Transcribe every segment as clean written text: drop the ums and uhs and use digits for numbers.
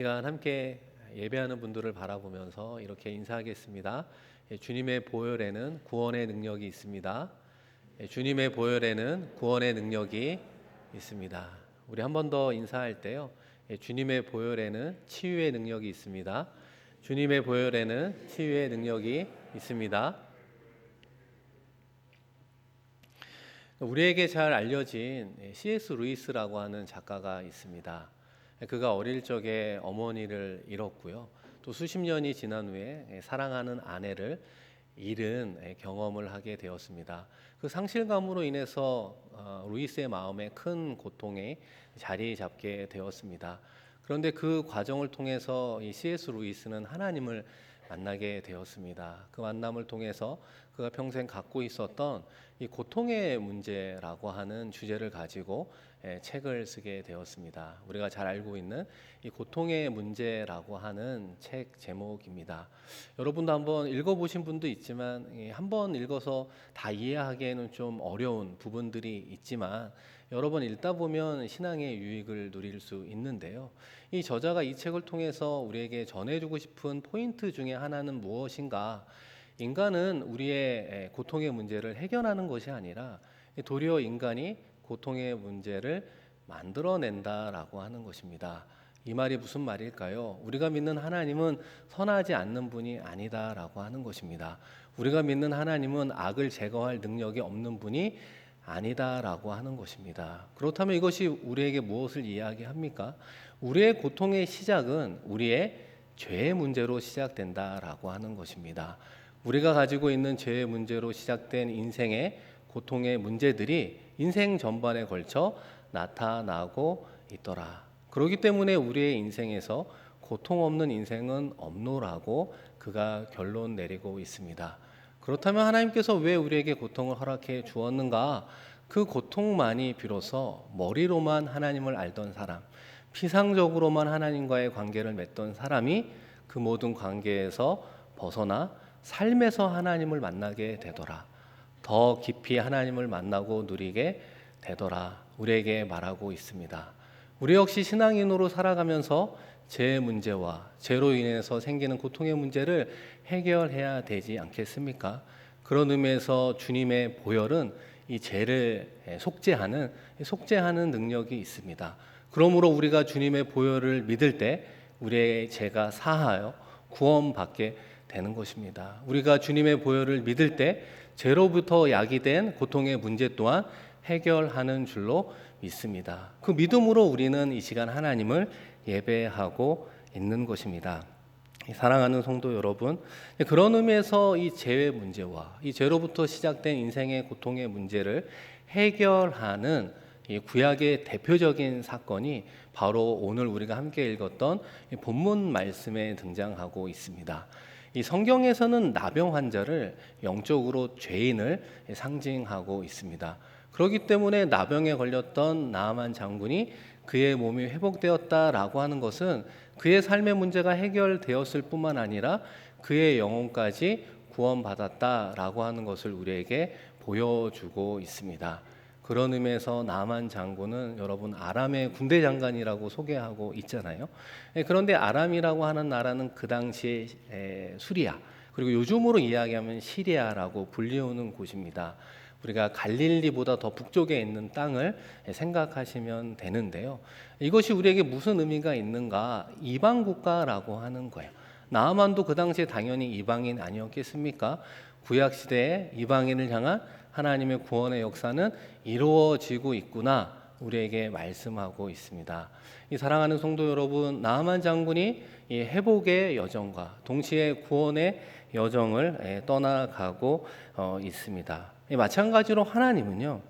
시간 함께 예배하는 분들을 바라보면서 이렇게 인사하겠습니다. 주님의 보혈에는 구원의 능력이 있습니다. 주님의 보혈에는 구원의 능력이 있습니다. 우리 한 번 더 인사할 때요. 주님의 보혈에는 치유의 능력이 있습니다. 주님의 보혈에는 치유의 능력이 있습니다. 우리에게 잘 알려진 C.S. 루이스라고 하는 작가가 있습니다. 그가 어릴 적에 어머니를 잃었고요. 또 수십 년이 지난 후에 사랑하는 아내를 잃은 경험을 하게 되었습니다. 그 상실감으로 인해서 루이스의 마음에 큰 고통에 자리 잡게 되었습니다. 그런데 그 과정을 통해서 이 C.S. 루이스는 하나님을 만나게 되었습니다. 그 만남을 통해서 그가 평생 갖고 있었던 이 고통의 문제라고 하는 주제를 가지고 책을 쓰게 되었습니다. 우리가 잘 알고 있는 이 고통의 문제라고 하는 책 제목입니다. 여러분도 한번 읽어보신 분도 있지만 한번 읽어서 다 이해하기에는 좀 어려운 부분들이 있지만 여러 번 읽다 보면 신앙의 유익을 누릴 수 있는데요. 이 저자가 이 책을 통해서 우리에게 전해주고 싶은 포인트 중에 하나는 무엇인가? 인간은 우리의 고통의 문제를 해결하는 것이 아니라 도리어 인간이 고통의 문제를 만들어낸다라고 하는 것입니다. 이 말이 무슨 말일까요? 우리가 믿는 하나님은 선하지 않는 분이 아니다라고 하는 것입니다. 우리가 믿는 하나님은 악을 제거할 능력이 없는 분이 아니다라고 하는 것입니다. 그렇다면 이것이 우리에게 무엇을 이야기합니까? 우리의 고통의 시작은 우리의 죄의 문제로 시작된다라고 하는 것입니다. 우리가 가지고 있는 죄의 문제로 시작된 인생의 고통의 문제들이 인생 전반에 걸쳐 나타나고 있더라. 그렇기 때문에 우리의 인생에서 고통 없는 인생은 없노라고 그가 결론 내리고 있습니다. 그렇다면 하나님께서 왜 우리에게 고통을 허락해 주었는가? 그 고통만이 비로소 머리로만 하나님을 알던 사람, 피상적으로만 하나님과의 관계를 맺던 사람이 그 모든 관계에서 벗어나 삶에서 하나님을 만나게 되더라. 더 깊이 하나님을 만나고 누리게 되더라. 우리에게 말하고 있습니다. 우리 역시 신앙인으로 살아가면서 죄의 문제와 죄로 인해서 생기는 고통의 문제를 해결해야 되지 않겠습니까? 그런 의미에서 주님의 보혈은 이 죄를 속죄하는 능력이 있습니다. 그러므로 우리가 주님의 보혈을 믿을 때 우리의 죄가 사하여 구원받게 되는 것입니다. 우리가 주님의 보혈을 믿을 때 죄로부터 야기된 고통의 문제 또한 해결하는 줄로 믿습니다. 그 믿음으로 우리는 이 시간 하나님을 예배하고 있는 것입니다. 사랑하는 성도 여러분, 그런 의미에서 이 죄의 문제와 이 죄로부터 시작된 인생의 고통의 문제를 해결하는 이 구약의 대표적인 사건이 바로 오늘 우리가 함께 읽었던 본문 말씀에 등장하고 있습니다. 이 성경에서는 나병 환자를 영적으로 죄인을 상징하고 있습니다. 그렇기 때문에 나병에 걸렸던 나아만 장군이 그의 몸이 회복되었다라고 하는 것은 그의 삶의 문제가 해결되었을 뿐만 아니라 그의 영혼까지 구원받았다라고 하는 것을 우리에게 보여주고 있습니다. 그런 의미에서 나만 장군은 여러분 아람의 군대 장관이라고 소개하고 있잖아요. 그런데 아람이라고 하는 나라는 그 당시에 수리아, 그리고 요즘으로 이야기하면 시리아라고 불리우는 곳입니다. 우리가 갈릴리보다 더 북쪽에 있는 땅을 생각하시면 되는데요. 이것이 우리에게 무슨 의미가 있는가? 이방 국가라고 하는 거예요. 나아만도 그 당시에 당연히 이방인 아니었겠습니까? 구약 시대에 이방인을 향한 하나님의 구원의 역사는 이루어지고 있구나 우리에게 말씀하고 있습니다. 이 사랑하는 성도 여러분, 나아만 장군이 이 회복의 여정과 동시에 구원의 여정을 떠나가고 있습니다. 마찬가지로 하나님은요,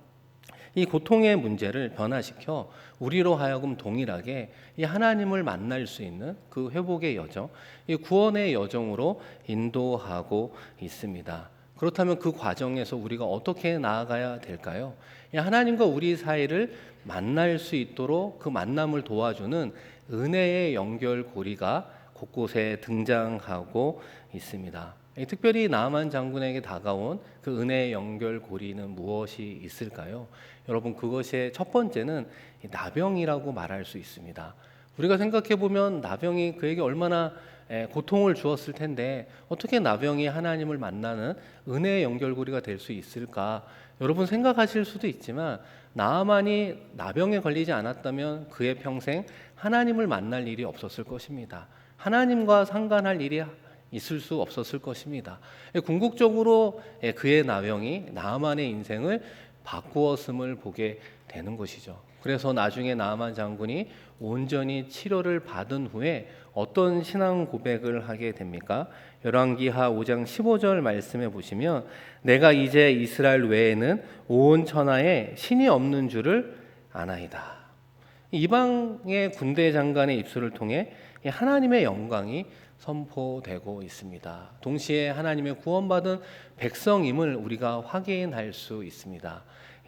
이 고통의 문제를 변화시켜 우리로 하여금 동일하게 이 하나님을 만날 수 있는 그 회복의 여정, 이 구원의 여정으로 인도하고 있습니다. 그렇다면 그 과정에서 우리가 어떻게 나아가야 될까요? 하나님과 우리 사이를 만날 수 있도록 그 만남을 도와주는 은혜의 연결고리가 곳곳에 등장하고 있습니다. 특별히 나아만 장군에게 다가온 그 은혜의 연결고리는 무엇이 있을까요? 여러분, 그것의 첫 번째는 나병이라고 말할 수 있습니다. 우리가 생각해 보면 나병이 그에게 얼마나 고통을 주었을 텐데 어떻게 나병이 하나님을 만나는 은혜의 연결고리가 될 수 있을까? 여러분 생각하실 수도 있지만 나아만이 나병에 걸리지 않았다면 그의 평생 하나님을 만날 일이 없었을 것입니다. 하나님과 상관할 일이 있을 수 없었을 것입니다. 궁극적으로 그의 나병이 나아만의 인생을 바꾸었음을 보게 되는 것이죠. 그래서 나중에 나아만 장군이 온전히 치료를 받은 후에 어떤 신앙 고백을 하게 됩니까? 열왕기하 5장 15절 말씀해 보시면 내가 이제 이스라엘 외에는 온 천하에 신이 없는 줄을 아나이다. 이방의 군대 장관의 입술을 통해 하나님의 영광이 선포되고 있습니다. 동시에 하나님의 구원받은 백성임을 우리가 확인할 수 있습니다.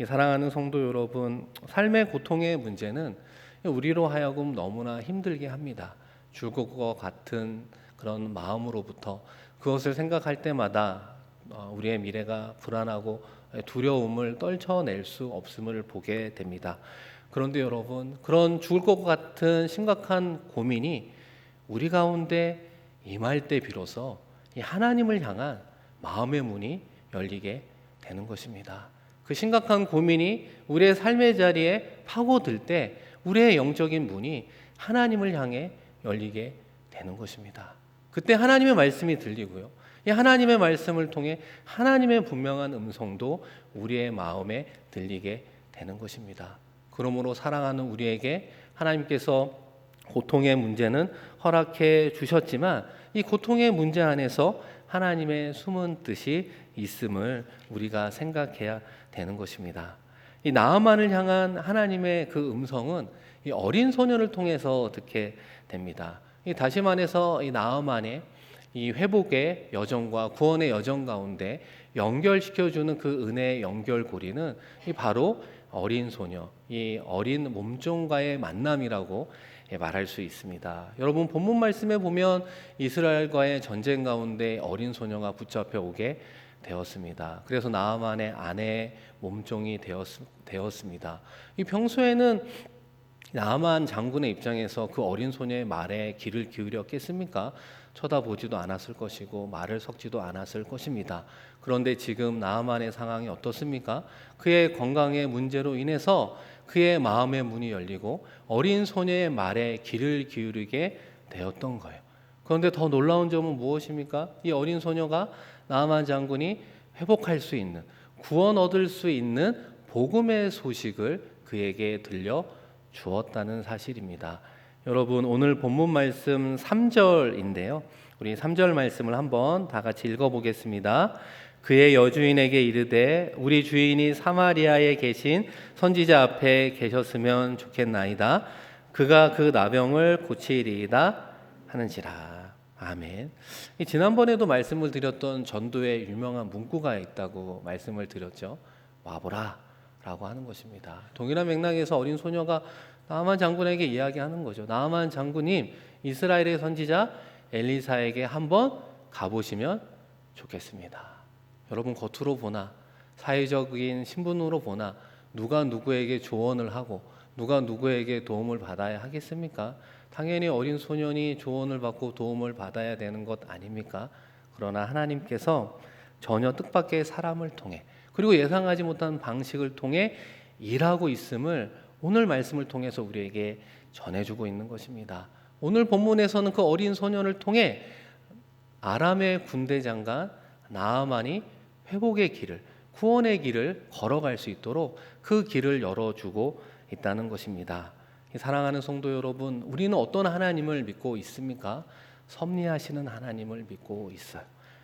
사랑하는 성도 여러분, 삶의 고통의 문제는 우리로 하여금 너무나 힘들게 합니다. 죽을 것 같은 그런 마음으로부터 그것을 생각할 때마다 우리의 미래가 불안하고 두려움을 떨쳐낼 수 없음을 보게 됩니다. 그런데 여러분, 그런 죽을 것 같은 심각한 고민이 우리 가운데 임할 때 비로소 이 하나님을 향한 마음의 문이 열리게 되는 것입니다. 그 심각한 고민이 우리의 삶의 자리에 파고들 때 우리의 영적인 문이 하나님을 향해 열리게 되는 것입니다. 그때 하나님의 말씀이 들리고요. 이 하나님의 말씀을 통해 하나님의 분명한 음성도 우리의 마음에 들리게 되는 것입니다. 그러므로 사랑하는 우리에게 하나님께서 고통의 문제는 허락해 주셨지만 이 고통의 문제 안에서 하나님의 숨은 뜻이 있음을 우리가 생각해야 되는 것입니다. 이 나아만을 향한 하나님의 그 음성은 이 어린 소년을 통해서 듣게 됩니다. 다시 말해서 이 나아만의 이 회복의 여정과 구원의 여정 가운데 연결시켜주는 그 은혜의 연결고리는 바로 어린 소녀, 이 어린 몸종과의 만남이라고 말할 수 있습니다. 여러분 본문 말씀에 보면 이스라엘과의 전쟁 가운데 어린 소녀가 붙잡혀 오게 되었습니다. 그래서 나아만의 아내의 몸종이 되었습니다. 이 평소에는 나아만 장군의 입장에서 그 어린 소녀의 말에 귀를 기울였겠습니까? 쳐다보지도 않았을 것이고 말을 섞지도 않았을 것입니다. 그런데 지금 나아만의 상황이 어떻습니까? 그의 건강의 문제로 인해서 그의 마음의 문이 열리고 어린 소녀의 말에 귀를 기울이게 되었던 거예요. 그런데 더 놀라운 점은 무엇입니까? 이 어린 소녀가 나아만 장군이 회복할 수 있는, 구원 얻을 수 있는 복음의 소식을 그에게 들려 주었다는 사실입니다. 여러분 오늘 본문 말씀 3절인데요. 우리 3절 말씀을 한번 다 같이 읽어보겠습니다. 그의 여주인에게 이르되 우리 주인이 사마리아에 계신 선지자 앞에 계셨으면 좋겠나이다. 그가 그 나병을 고치리이다 하는지라. 아멘. 지난번에도 말씀을 드렸던 전도에 유명한 문구가 있다고 말씀을 드렸죠. 와보라 라고 하는 것입니다. 동일한 맥락에서 어린 소녀가 나아만 장군에게 이야기하는 거죠. 나아만 장군님, 이스라엘의 선지자 엘리사에게 한번 가보시면 좋겠습니다. 여러분 겉으로 보나 사회적인 신분으로 보나 누가 누구에게 조언을 하고 누가 누구에게 도움을 받아야 하겠습니까? 당연히 어린 소년이 조언을 받고 도움을 받아야 되는 것 아닙니까? 그러나 하나님께서 전혀 뜻밖의 사람을 통해 그리고 예상하지 못한 방식을 통해 일하고 있음을 오늘 말씀을 통해서 우리에게 전해주고 있는 것입니다. 오늘 본문에서는 그 어린 소년을 통해 아람의 군대 장관 나아만이 회복의 길을, 구원의 길을 걸어갈 수 있도록 그 길을 열어주고 있다는 것입니다. 사랑하는 성도 여러분, 우리는 어떤 하나님을 믿고 있습니까? 섭리하시는 하나님을 믿고 있어요.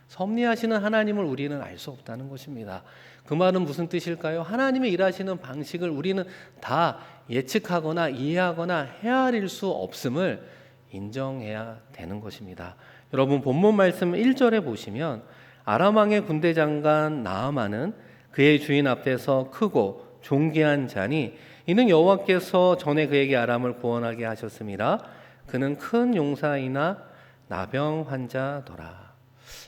섭리하시는 하나님을 우리는 알 수 없다는 것입니다. 그 말은 무슨 뜻일까요? 하나님의 일하시는 방식을 우리는 다 예측하거나 이해하거나 헤아릴 수 없음을 인정해야 되는 것입니다. 여러분 본문 말씀 1절에 보시면 아람 왕의 군대 장관 나아만은 그의 주인 앞에서 크고 존귀한 자니 이는 여호와께서 전에 그에게 아람을 구원하게 하셨음이라. 그는 큰 용사이나 나병 환자더라.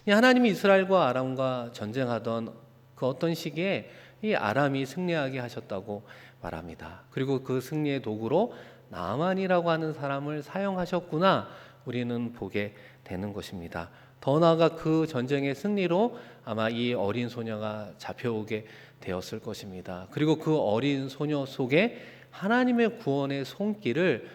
하나님이 이스라엘과 아람과 전쟁하던 그 어떤 시기에 이 아람이 승리하게 하셨다고 말합니다. 그리고 그 승리의 도구로 나만이라고 하는 사람을 사용하셨구나 우리는 보게 되는 것입니다. 더 나아가 그 전쟁의 승리로 아마 이 어린 소녀가 잡혀오게 되었을 것입니다. 그리고 그 어린 소녀 속에 하나님의 구원의 손길을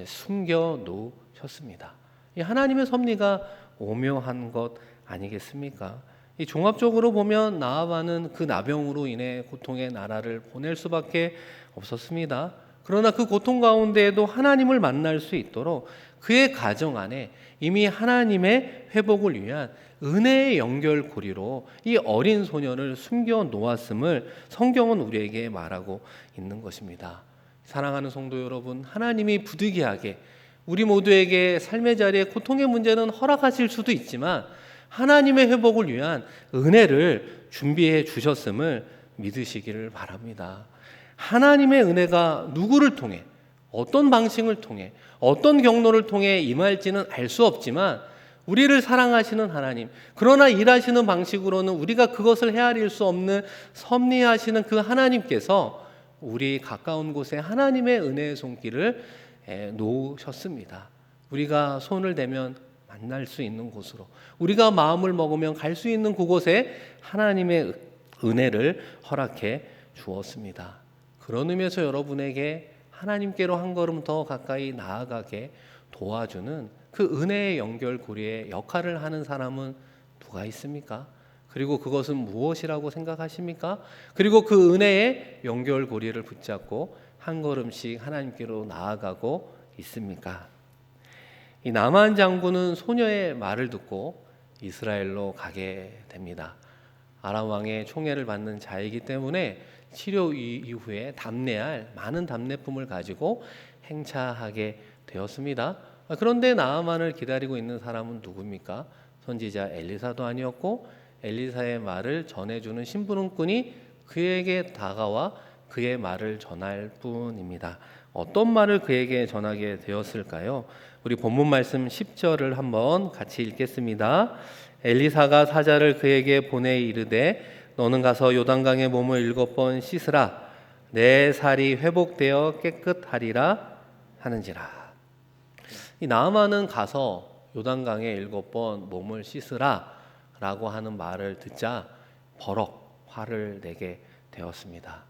숨겨 놓으셨습니다. 이 하나님의 섭리가 오묘한 것 아니겠습니까? 이 종합적으로 보면 나아만은 그 나병으로 인해 고통의 나라를 보낼 수밖에 없었습니다. 그러나 그 고통 가운데에도 하나님을 만날 수 있도록 그의 가정 안에 이미 하나님의 회복을 위한 은혜의 연결고리로 이 어린 소년을 숨겨 놓았음을 성경은 우리에게 말하고 있는 것입니다. 사랑하는 성도 여러분, 하나님이 부득이하게 우리 모두에게 삶의 자리에 고통의 문제는 허락하실 수도 있지만 하나님의 회복을 위한 은혜를 준비해 주셨음을 믿으시기를 바랍니다. 하나님의 은혜가 누구를 통해 어떤 방식을 통해 어떤 경로를 통해 임할지는 알 수 없지만 우리를 사랑하시는 하나님, 그러나 일하시는 방식으로는 우리가 그것을 헤아릴 수 없는 섭리하시는 그 하나님께서 우리 가까운 곳에 하나님의 은혜의 손길을 놓으셨습니다. 우리가 손을 대면 만날 수 있는 곳으로, 우리가 마음을 먹으면 갈 수 있는 그곳에 하나님의 은혜를 허락해 주었습니다. 그런 의미에서 여러분에게 하나님께로 한 걸음 더 가까이 나아가게 도와주는 그 은혜의 연결고리의 역할을 하는 사람은 누가 있습니까? 그리고 그것은 무엇이라고 생각하십니까? 그리고 그 은혜의 연결고리를 붙잡고 한 걸음씩 하나님께로 나아가고 있습니까? 이 나만 장군은 소녀의 말을 듣고 이스라엘로 가게 됩니다. 아람 왕의 총애를 받는 자이기 때문에 치료 이후에 답례할 많은 답례품을 가지고 행차하게 되었습니다. 그런데 나아만을 기다리고 있는 사람은 누굽니까? 선지자 엘리사도 아니었고 엘리사의 말을 전해주는 심부름꾼이 그에게 다가와 그의 말을 전할 뿐입니다. 어떤 말을 그에게 전하게 되었을까요? 우리 본문 말씀 10절을 한번 같이 읽겠습니다. 엘리사가 사자를 그에게 보내 이르되 너는 가서 요단강에 몸을 7번 씻으라. 내 살이 회복되어 깨끗하리라 하는지라. 이 나아만은 가서 요단강에 7번 몸을 씻으라 라고 하는 말을 듣자 버럭 화를 내게 되었습니다.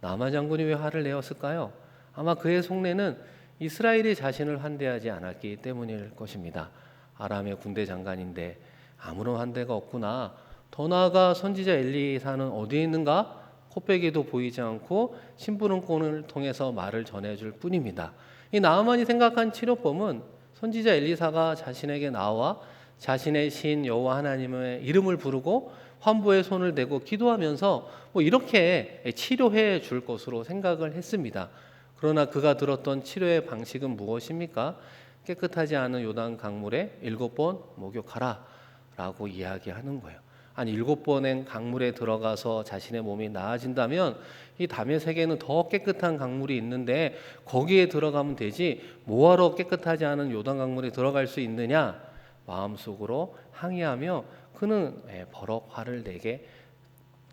나아만 장군이 왜 화를 내었을까요? 아마 그의 속내는 이스라엘이 자신을 환대하지 않았기 때문일 것입니다. 아람의 군대 장관인데 아무런 환대가 없구나. 더 나아가 선지자 엘리사는 어디에 있는가? 코빼기도 보이지 않고 심부름꾼을 통해서 말을 전해줄 뿐입니다. 이 나아만이 생각한 치료법은 선지자 엘리사가 자신에게 나와 자신의 신 여호와 하나님의 이름을 부르고 환부에 손을 대고 기도하면서 이렇게 치료해 줄 것으로 생각을 했습니다. 그러나 그가 들었던 치료의 방식은 무엇입니까? 깨끗하지 않은 요단 강물에 7번 목욕하라 라고 이야기하는 거예요. 아니 7번의 강물에 들어가서 자신의 몸이 나아진다면 이 다메섹에는 더 깨끗한 강물이 있는데 거기에 들어가면 되지 뭐하러 깨끗하지 않은 요단 강물에 들어갈 수 있느냐 마음속으로 항의하며 그는 버럭 화를 내게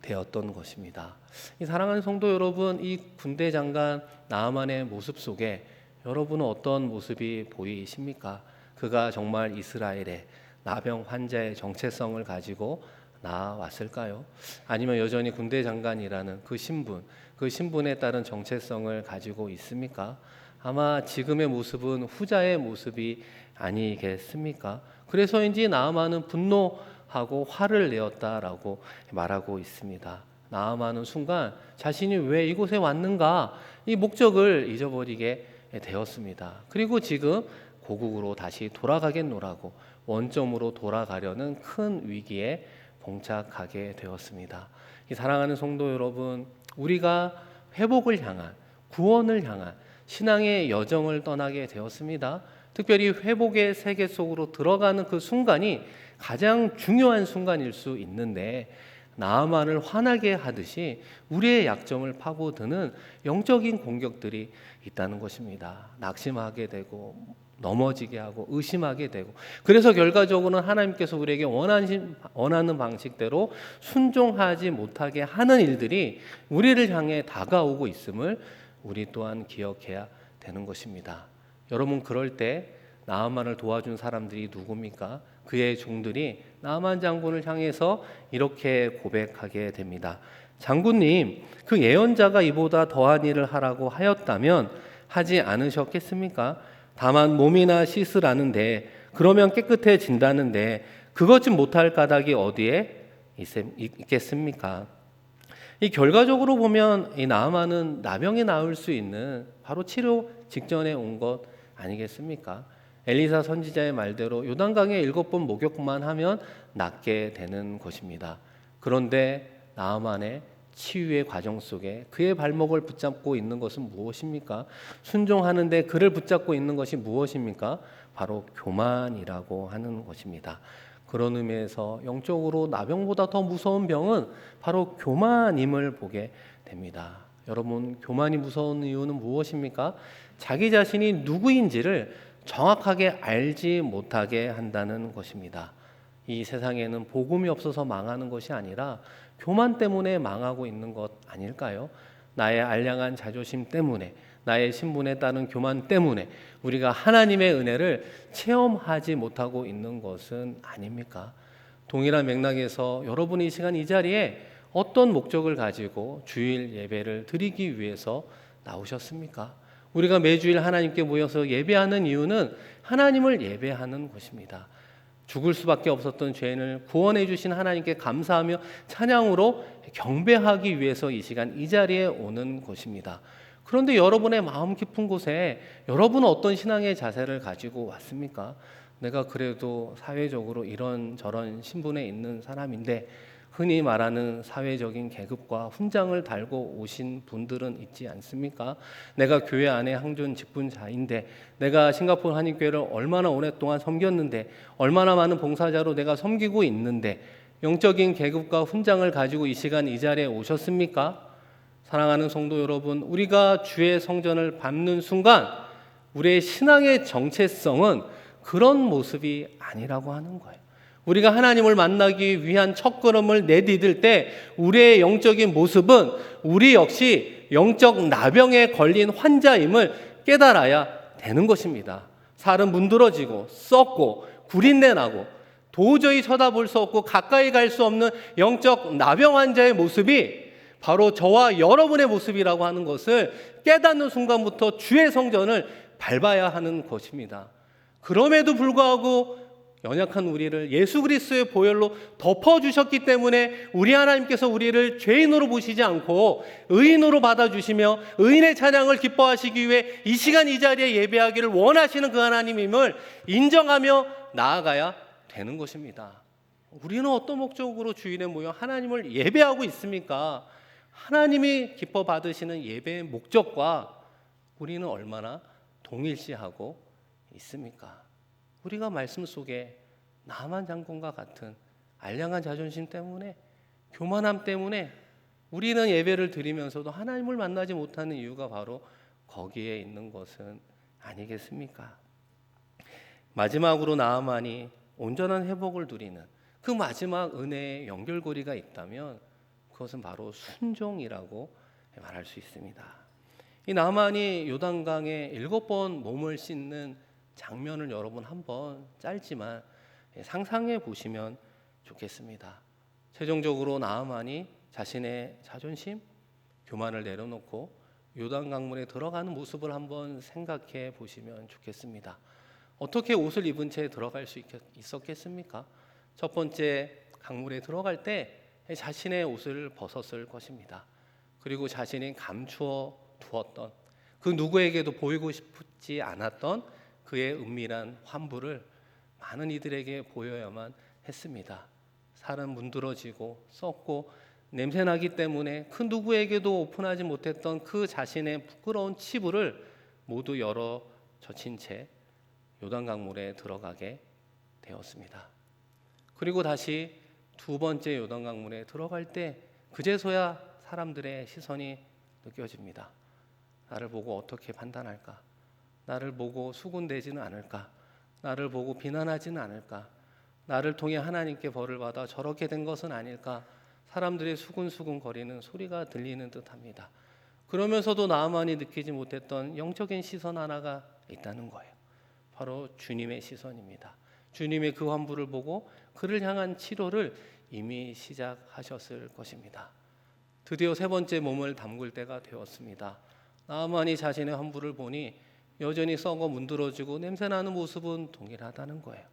되었던 것입니다. 이 사랑하는 성도 여러분, 이 군대 장관 나아만의 모습 속에 여러분은 어떤 모습이 보이십니까? 그가 정말 이스라엘의 나병 환자의 정체성을 가지고 나왔을까요? 아니면 여전히 군대 장관이라는 그 신분에 따른 정체성을 가지고 있습니까? 아마 지금의 모습은 후자의 모습이 아니겠습니까? 그래서인지 나아만은 분노하고 화를 내었다라고 말하고 있습니다. 나아만은 순간 자신이 왜 이곳에 왔는가 이 목적을 잊어버리게 되었습니다. 그리고 지금 고국으로 다시 돌아가겠노라고 원점으로 돌아가려는 큰 위기에 봉착하게 되었습니다. 이 사랑하는 성도 여러분, 우리가 회복을 향한 구원을 향한 신앙의 여정을 떠나게 되었습니다. 특별히 회복의 세계 속으로 들어가는 그 순간이 가장 중요한 순간일 수 있는데 나아만을 화나게 하듯이 우리의 약점을 파고드는 영적인 공격들이 있다는 것입니다. 낙심하게 되고 넘어지게 하고 의심하게 되고 그래서 결과적으로는 하나님께서 우리에게 원하는 방식대로 순종하지 못하게 하는 일들이 우리를 향해 다가오고 있음을 우리 또한 기억해야 되는 것입니다. 여러분, 그럴 때 나아만을 도와준 사람들이 누굽니까? 그의 종들이 나아만 장군을 향해서 이렇게 고백하게 됩니다. 장군님, 그 예언자가 이보다 더한 일을 하라고 하였다면 하지 않으셨겠습니까? 다만 몸이나 씻으라는데, 그러면 깨끗해진다는데 그것 좀 못할 까닭이 어디에 있겠습니까? 이 결과적으로 보면 이 나아만은 나병이 나을 수 있는 바로 치료 직전에 온 것 아니겠습니까? 엘리사 선지자의 말대로 요단강에 7번 목욕만 하면 낫게 되는 것입니다. 그런데 나아만의 치유의 과정 속에 그의 발목을 붙잡고 있는 것은 무엇입니까? 순종하는데 그를 붙잡고 있는 것이 무엇입니까? 바로 교만이라고 하는 것입니다. 그런 의미에서 영적으로 나병보다 더 무서운 병은 바로 교만임을 보게 됩니다. 여러분, 교만이 무서운 이유는 무엇입니까? 자기 자신이 누구인지를 정확하게 알지 못하게 한다는 것입니다. 이 세상에는 복음이 없어서 망하는 것이 아니라 교만 때문에 망하고 있는 것 아닐까요? 나의 알량한 자존심 때문에, 나의 신분에 따른 교만 때문에 우리가 하나님의 은혜를 체험하지 못하고 있는 것은 아닙니까? 동일한 맥락에서 여러분이 이 시간 이 자리에 어떤 목적을 가지고 주일 예배를 드리기 위해서 나오셨습니까? 우리가 매주일 하나님께 모여서 예배하는 이유는 하나님을 예배하는 것입니다. 죽을 수밖에 없었던 죄인을 구원해 주신 하나님께 감사하며 찬양으로 경배하기 위해서 이 시간 이 자리에 오는 것입니다. 그런데 여러분의 마음 깊은 곳에 여러분은 어떤 신앙의 자세를 가지고 왔습니까? 내가 그래도 사회적으로 이런 저런 신분에 있는 사람인데, 흔히 말하는 사회적인 계급과 훈장을 달고 오신 분들은 있지 않습니까? 내가 교회 안에 항존 직분자인데, 내가 싱가포르 한인교회를 얼마나 오랫동안 섬겼는데, 얼마나 많은 봉사자로 내가 섬기고 있는데, 영적인 계급과 훈장을 가지고 이 시간 이 자리에 오셨습니까? 사랑하는 성도 여러분, 우리가 주의 성전을 밟는 순간 우리의 신앙의 정체성은 그런 모습이 아니라고 하는 거예요. 우리가 하나님을 만나기 위한 첫걸음을 내디딜 때 우리의 영적인 모습은 우리 역시 영적 나병에 걸린 환자임을 깨달아야 되는 것입니다. 살은 문드러지고 썩고 구린내 나고 도저히 쳐다볼 수 없고 가까이 갈 수 없는 영적 나병 환자의 모습이 바로 저와 여러분의 모습이라고 하는 것을 깨닫는 순간부터 주의 성전을 밟아야 하는 것입니다. 그럼에도 불구하고 연약한 우리를 예수 그리스도의 보혈로 덮어주셨기 때문에 우리 하나님께서 우리를 죄인으로 보시지 않고 의인으로 받아주시며 의인의 찬양을 기뻐하시기 위해 이 시간 이 자리에 예배하기를 원하시는 그 하나님임을 인정하며 나아가야 되는 것입니다. 우리는 어떤 목적으로 주일에 모여 하나님을 예배하고 있습니까? 하나님이 기뻐 받으시는 예배의 목적과 우리는 얼마나 동일시하고 있습니까? 우리가 말씀 속에 나만 장군과 같은 알량한 자존심 때문에, 교만함 때문에 우리는 예배를 드리면서도 하나님을 만나지 못하는 이유가 바로 거기에 있는 것은 아니겠습니까? 마지막으로 나아만이 온전한 회복을 누리는 그 마지막 은혜의 연결고리가 있다면 그것은 바로 순종이라고 말할 수 있습니다. 이 나아만이 요단강에 7번 몸을 씻는 장면을 여러분 한번 짧지만 상상해 보시면 좋겠습니다. 최종적으로 나아만이 자신의 자존심, 교만을 내려놓고 요단 강물에 들어가는 모습을 한번 생각해 보시면 좋겠습니다. 어떻게 옷을 입은 채 들어갈 수 있었겠습니까? 첫 번째, 강물에 들어갈 때 자신의 옷을 벗었을 것입니다. 그리고 자신이 감추어 두었던 그 누구에게도 보이고 싶지 않았던 그의 은밀한 환부를 많은 이들에게 보여야만 했습니다. 살은 문드러지고 썩고 냄새나기 때문에 그 누구에게도 오픈하지 못했던 그 자신의 부끄러운 치부를 모두 열어 젖힌 채 요단강물에 들어가게 되었습니다. 그리고 다시 두 번째 요단강물에 들어갈 때 그제서야 사람들의 시선이 느껴집니다. 나를 보고 어떻게 판단할까? 나를 보고 수군대지는 않을까? 나를 보고 비난하지는 않을까? 나를 통해 하나님께 벌을 받아 저렇게 된 것은 아닐까? 사람들의 수군수군 거리는 소리가 들리는 듯합니다. 그러면서도 나아만이 느끼지 못했던 영적인 시선 하나가 있다는 거예요. 바로 주님의 시선입니다. 주님의 그 환부를 보고 그를 향한 치료를 이미 시작하셨을 것입니다. 드디어 세 번째 몸을 담글 때가 되었습니다. 나아만이 자신의 환부를 보니 여전히 썩어 문드러지고 냄새나는 모습은 동일하다는 거예요.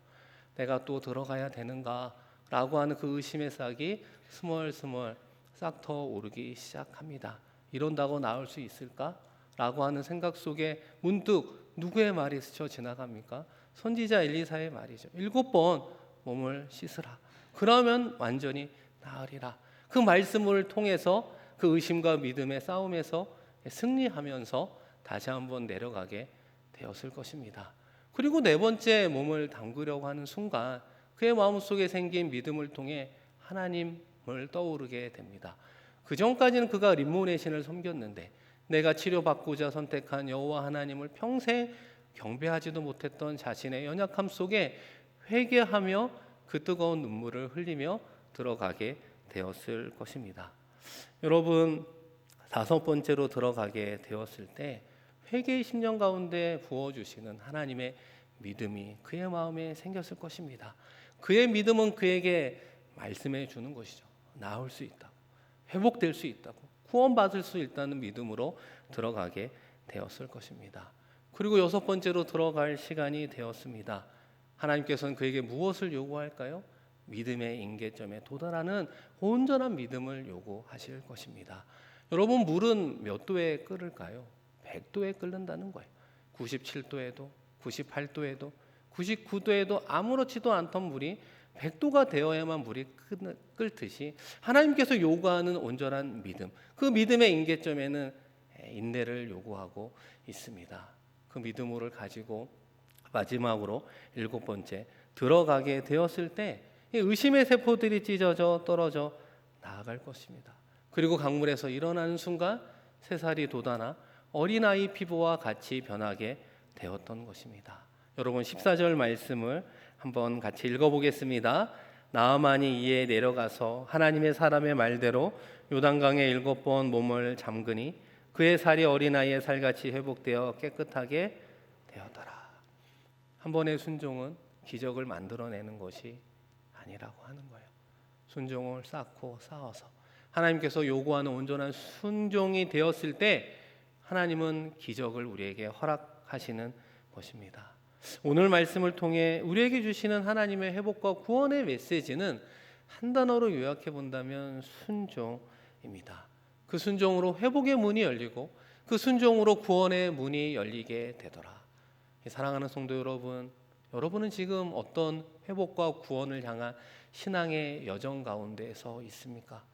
내가 또 들어가야 되는가 라고 하는 그 의심의 싹이 스멀스멀 싹터 오르기 시작합니다. 이런다고 나을 수 있을까? 라고 하는 생각 속에 문득 누구의 말이 스쳐 지나갑니까? 선지자 엘리사의 말이죠. 7번 몸을 씻으라. 그러면 완전히 나으리라. 그 말씀을 통해서 그 의심과 믿음의 싸움에서 승리하면서 다시 한번 내려가게 되었을 것입니다. 그리고 네 번째 몸을 담그려고 하는 순간 그의 마음속에 생긴 믿음을 통해 하나님을 떠오르게 됩니다. 그 전까지는 그가 림몬의 신을 섬겼는데 내가 치료받고자 선택한 여호와 하나님을 평생 경배하지도 못했던 자신의 연약함 속에 회개하며 그 뜨거운 눈물을 흘리며 들어가게 되었을 것입니다. 여러분, 다섯 번째로 들어가게 되었을 때 회개의 심령 가운데 부어주시는 하나님의 믿음이 그의 마음에 생겼을 것입니다. 그의 믿음은 그에게 말씀해 주는 것이죠. 나을 수 있다고, 회복될 수 있다고, 구원받을 수 있다는 믿음으로 들어가게 되었을 것입니다. 그리고 여섯 번째로 들어갈 시간이 되었습니다. 하나님께서는 그에게 무엇을 요구할까요? 믿음의 임계점에 도달하는 온전한 믿음을 요구하실 것입니다. 여러분, 물은 몇 도에 끓을까요? 100도에 끓는다는 거예요. 97도에도 98도에도 99도에도 아무렇지도 않던 물이 100도가 되어야만 물이 끓듯이 하나님께서 요구하는 온전한 믿음, 그 믿음의 임계점에는 인내를 요구하고 있습니다. 그 믿음을 가지고 마지막으로 일곱 번째 들어가게 되었을 때 의심의 세포들이 찢어져 떨어져 나아갈 것입니다. 그리고 강물에서 일어나는 순간 새살이 돋아나 어린아이 피부와 같이 변하게 되었던 것입니다. 여러분 14절 말씀을 한번 같이 읽어보겠습니다. 나아만이 이에 내려가서 하나님의 사람의 말대로 요단강에 7번 몸을 잠그니 그의 살이 어린아이의 살같이 회복되어 깨끗하게 되었더라. 한 번의 순종은 기적을 만들어내는 것이 아니라고 하는 거예요. 순종을 쌓고 쌓아서 하나님께서 요구하는 온전한 순종이 되었을 때 하나님은 기적을 우리에게 허락하시는 것입니다. 오늘 말씀을 통해 우리에게 주시는 하나님의 회복과 구원의 메시지는 한 단어로 요약해 본다면 순종입니다. 그 순종으로 회복의 문이 열리고 그 순종으로 구원의 문이 열리게 되더라. 사랑하는 성도 여러분, 여러분은 지금 어떤 회복과 구원을 향한 신앙의 여정 가운데 서 있습니까?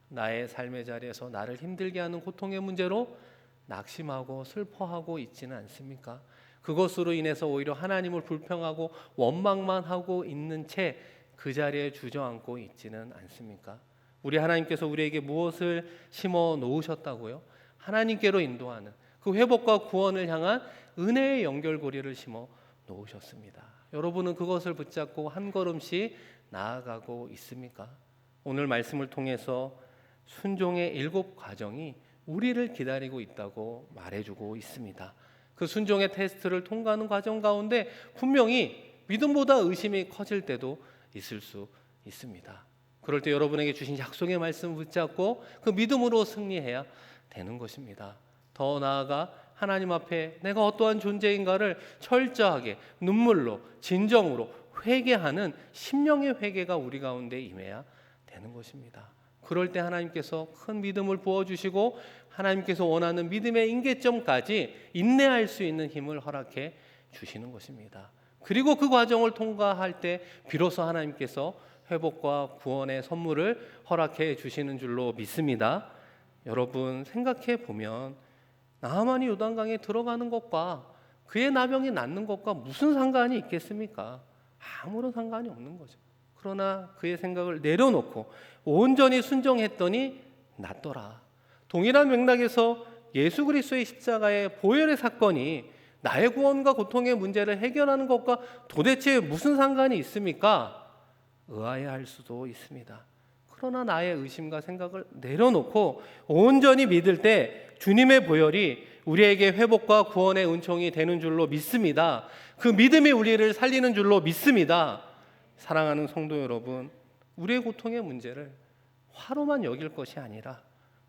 나의 삶의 자리에서 나를 힘들게 하는 고통의 문제로 낙심하고 슬퍼하고 있지는 않습니까? 그것으로 인해서 오히려 하나님을 불평하고 원망만 하고 있는 채 그 자리에 주저앉고 있지는 않습니까? 우리 하나님께서 우리에게 무엇을 심어 놓으셨다고요? 하나님께로 인도하는 그 회복과 구원을 향한 은혜의 연결고리를 심어 놓으셨습니다. 여러분은 그것을 붙잡고 한 걸음씩 나아가고 있습니까? 오늘 말씀을 통해서 순종의 7 과정이 우리를 기다리고 있다고 말해주고 있습니다. 그 순종의 테스트를 통과하는 과정 가운데 분명히 믿음보다 의심이 커질 때도 있을 수 있습니다. 그럴 때 여러분에게 주신 약속의 말씀을 붙잡고 그 믿음으로 승리해야 되는 것입니다. 더 나아가 하나님 앞에 내가 어떠한 존재인가를 철저하게 눈물로 진정으로 회개하는 심령의 회개가 우리 가운데 임해야 되는 것입니다. 그럴 때 하나님께서 큰 믿음을 부어주시고 하나님께서 원하는 믿음의 임계점까지 인내할 수 있는 힘을 허락해 주시는 것입니다. 그리고 그 과정을 통과할 때 비로소 하나님께서 회복과 구원의 선물을 허락해 주시는 줄로 믿습니다. 여러분 생각해 보면 나아만이 요단강에 들어가는 것과 그의 나병이 낫는 것과 무슨 상관이 있겠습니까? 아무런 상관이 없는 거죠. 그러나 그의 생각을 내려놓고 온전히 순종했더니 낫더라. 동일한 맥락에서 예수 그리스도의 십자가의 보혈의 사건이 나의 구원과 고통의 문제를 해결하는 것과 도대체 무슨 상관이 있습니까? 의아해할 수도 있습니다. 그러나 나의 의심과 생각을 내려놓고 온전히 믿을 때 주님의 보혈이 우리에게 회복과 구원의 은총이 되는 줄로 믿습니다. 그 믿음이 우리를 살리는 줄로 믿습니다. 사랑하는 성도 여러분, 우리의 고통의 문제를 화로만 여길 것이 아니라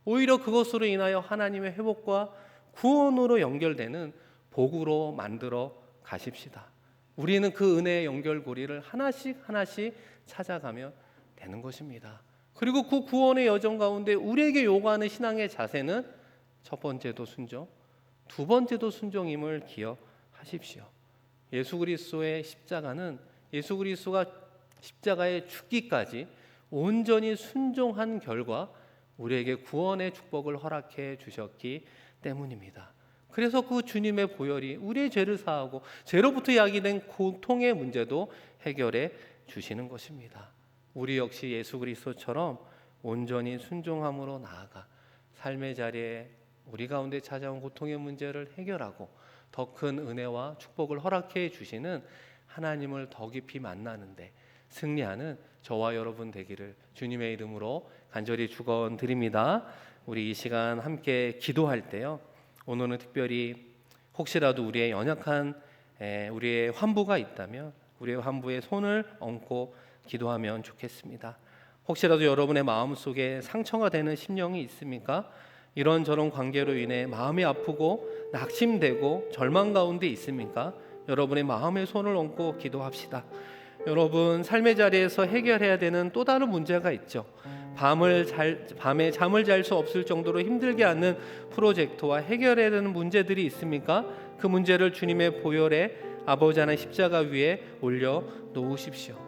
오히려 그것으로 인하여 하나님의 회복과 구원으로 연결되는 복으로 만들어 가십시다. 우리는 그 은혜의 연결고리를 하나씩 찾아가면 되는 것입니다. 그리고 그 구원의 여정 가운데 우리에게 요구하는 신앙의 자세는 첫 번째도 순종, 두 번째도 순종임을 기억하십시오. 예수 그리스도의 십자가는 예수 그리스도가 십자가에 죽기까지 온전히 순종한 결과 우리에게 구원의 축복을 허락해 주셨기 때문입니다. 그래서 그 주님의 보혈이 우리의 죄를 사하고 죄로부터 야기된 고통의 문제도 해결해 주시는 것입니다. 우리 역시 예수 그리스도처럼 온전히 순종함으로 나아가 삶의 자리에 우리 가운데 찾아온 고통의 문제를 해결하고 더 큰 은혜와 축복을 허락해 주시는 하나님을 더 깊이 만나는데 승리하는 저와 여러분 되기를 주님의 이름으로 간절히 축원드립니다. 우리 이 시간 함께 기도할 때요, 오늘은 특별히 혹시라도 우리의 연약한 우리의 환부가 있다면 우리의 환부에 손을 얹고 기도하면 좋겠습니다. 혹시라도 여러분의 마음속에 상처가 되는 심령이 있습니까? 이런저런 관계로 인해 마음이 아프고 낙심되고 절망 가운데 있습니까? 여러분의 마음에 손을 얹고 기도합시다. 여러분 삶의 자리에서 해결해야 되는 또 다른 문제가 있죠. 밤에 잠을 잘 수 없을 정도로 힘들게 하는 프로젝트와 해결해야 되는 문제들이 있습니까? 그 문제를 주님의 보혈에 아버지 하나님 십자가 위에 올려 놓으십시오.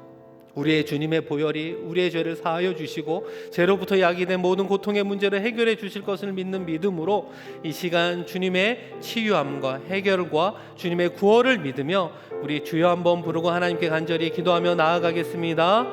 우리의 주님의 보혈이 우리의 죄를 사하여 주시고 죄로부터 야기된 모든 고통의 문제를 해결해 주실 것을 믿는 믿음으로 이 시간 주님의 치유함과 해결과 주님의 구원을 믿으며 우리 주여 한번 부르고 하나님께 간절히 기도하며 나아가겠습니다.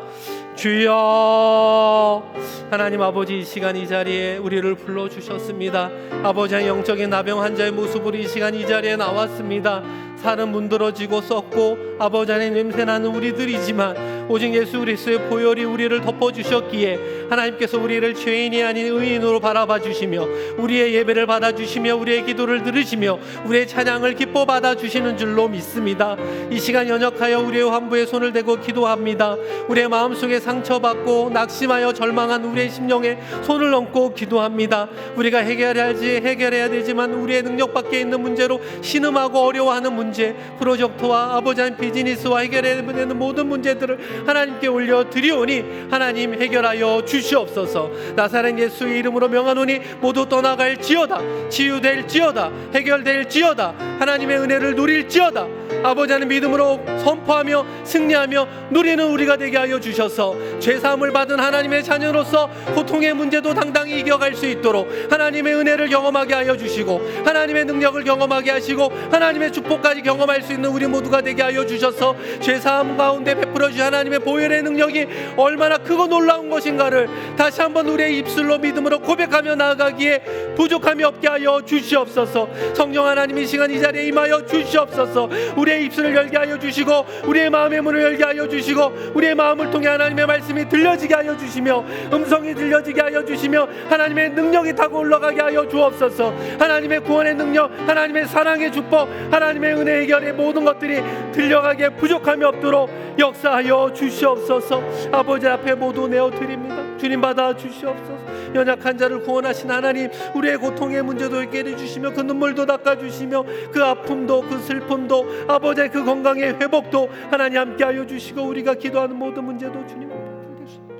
주여, 하나님 아버지, 이 시간 이 자리에 우리를 불러주셨습니다. 아버지의 영적인 나병 환자의 모습으로 이 시간 이 자리에 나왔습니다. 살은 문드러지고 썩고 아버지 안에 냄새나는 우리들이지만 오직 예수 그리스도의 보혈이 우리를 덮어주셨기에 하나님께서 우리를 죄인이 아닌 의인으로 바라봐 주시며 우리의 예배를 받아주시며 우리의 기도를 들으시며 우리의 찬양을 기뻐 받아주시는 줄로 믿습니다. 이 시간 연약하여 우리의 환부에 손을 대고 기도합니다. 우리의 마음속에 상처받고 낙심하여 절망한 우리의 심령에 손을 얹고 기도합니다. 우리가 해결해야 되지만 우리의 능력 밖에 있는 문제로 신음하고 어려워하는 문제, 프로젝트와 아버지 하나님 비즈니스와 해결해야 되는 모든 문제들을 하나님께 올려 드리오니 하나님 해결하여 주시옵소서. 나사렛 예수의 이름으로 명하노니 모두 떠나갈지어다, 치유될지어다, 해결될지어다, 하나님의 은혜를 누릴지어다. 아버지 하나님 믿음으로 선포하며 승리하며 누리는 우리가 되게 하여 주셔서 죄사함을 받은 하나님의 자녀로서 고통의 문제도 당당히 이겨갈 수 있도록 하나님의 은혜를 경험하게 하여 주시고 하나님의 능력을 경험하게 하시고 하나님의 축복까지 경험할 수 있는 우리 모두가 되게 하여 주셔서 죄사함 가운데 베풀어 주신 하나님의 보혈의 능력이 얼마나 크고 놀라운 것인가를 다시 한번 우리의 입술로 믿음으로 고백하며 나아가기에 부족함이 없게 하여 주시옵소서. 성령 하나님 이 시간 이 자리에 임하여 주시옵소서. 우리의 입술을 열게 하여 주시고 우리의 마음의 문을 열게 하여 주시고 우리의 마음을 통해 하나님의 말씀이 들려지게 하여 주시며 음성이 들려지게 하여 주시며 하나님의 능력이 타고 올라가게 하여 주옵소서. 하나님의 구원의 능력, 하나님의 사랑의 축복, 하나님의 은혜 해결의 모든 것들이 들려가기에 부족함이 없도록 역사하여 주시옵소서. 아버지 앞에 모두 내어드립니다. 주님 받아 주시옵소서. 연약한 자를 구원하신 하나님, 우리의 고통의 문제도 해결해 주시며 그 눈물도 닦아주시며 그 아픔도 그 슬픔도 아버지의 그 건강의 회복도 하나님 함께 하여 주시고 우리가 기도하는 모든 문제도 주님 앞에 주시옵소서.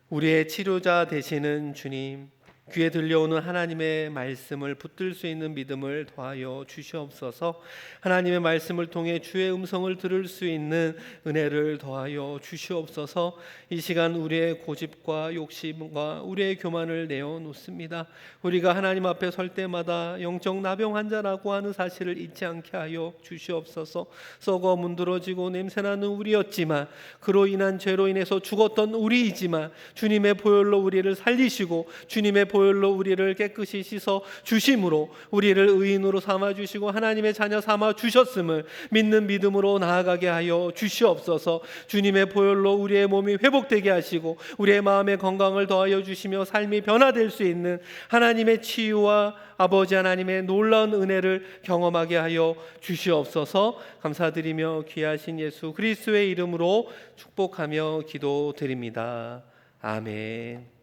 우리의 치료자 되시는 주님, 귀에 들려오는 하나님의 말씀을 붙들 수 있는 믿음을 더하여 주시옵소서. 하나님의 말씀을 통해 주의 음성을 들을 수 있는 은혜를 더하여 주시옵소서. 이 시간 우리의 고집과 욕심과 우리의 교만을 내어놓습니다. 우리가 하나님 앞에 설 때마다 영적 나병 환자라고 하는 사실을 잊지 않게 하여 주시옵소서. 썩어 문드러지고 냄새나는 우리였지만 그로 인한 죄로 인해서 죽었던 우리이지만 주님의 보혈로 우리를 살리시고 주님의 보혈로 우리를 깨끗이 씻어 주심으로 우리를 의인으로 삼아 주시고 하나님의 자녀 삼아 주셨음을 믿는 믿음으로 나아가게 하여 주시옵소서. 주님의 보혈로 우리의 몸이 회복되게 하시고 우리의 마음의 건강을 더하여 주시며 삶이 변화될 수 있는 하나님의 치유와 아버지 하나님의 놀라운 은혜를 경험하게 하여 주시옵소서. 감사드리며 귀하신 예수 그리스도의 이름으로 축복하며 기도드립니다. 아멘.